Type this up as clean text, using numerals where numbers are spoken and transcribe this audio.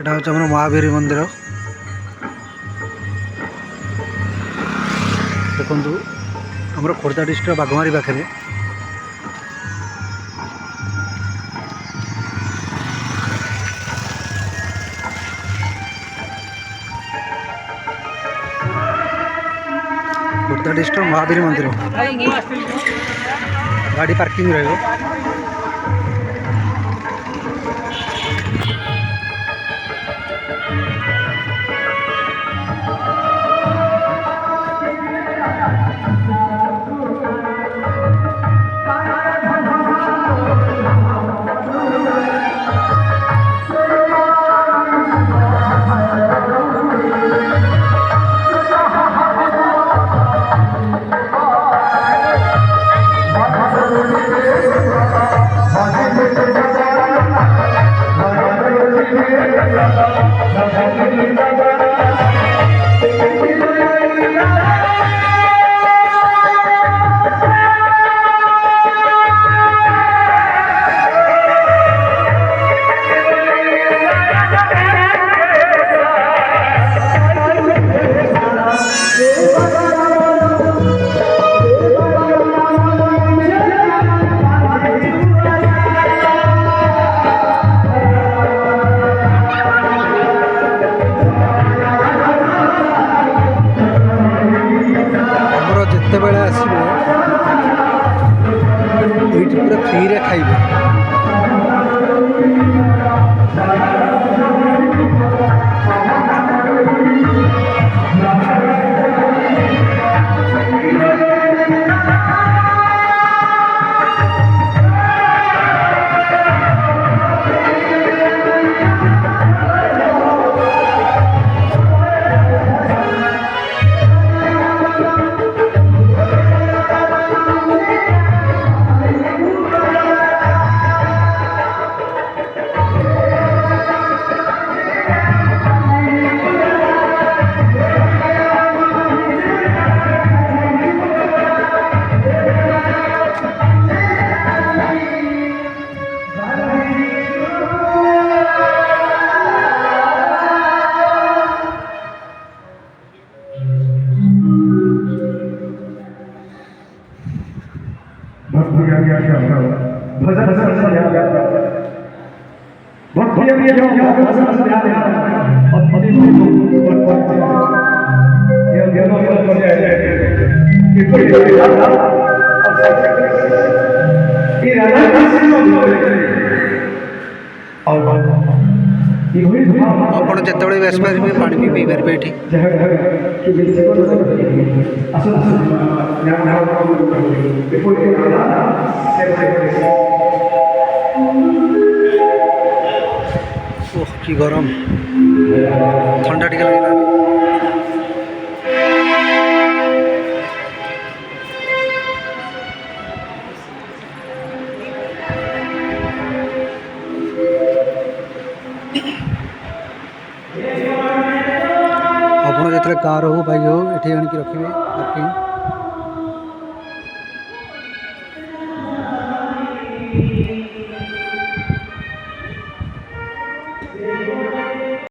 এটা হচ্ছে আমার মহাবীর মন্দির। দেখুন আমার খোর্ধা ডিস্ট্রিক্ট বাঘমারি পাখে ଖୋର୍ଦ୍ଧା ଡିଷ୍ଟ୍ରିକ୍ଟ ମହାବୀର ମନ୍ଦିର ଗାଡ଼ି ପାର୍କିଂ ରହିବ। ଯେତେବେଳେ ଆସିବେ ଏଇଠି ପୁରା ଫ୍ରିରେ ଖାଇବେ। ଆପଣ ଯେତେବେଳେ ବି ଆସିପାରିବେ ପାଣି ବି ପିଇପାରିବେ ଏଠି। ଓହ କି ଗରମ, ଥଣ୍ଡା ଟିକେ ଲାଗିଲା। ଆପଣ ଯେତେବେଳେ କାର ହଉ ବାଇକ୍ ହଉ ଏଠି ଆଣିକି ରଖିବେ ପାର୍କିଂ।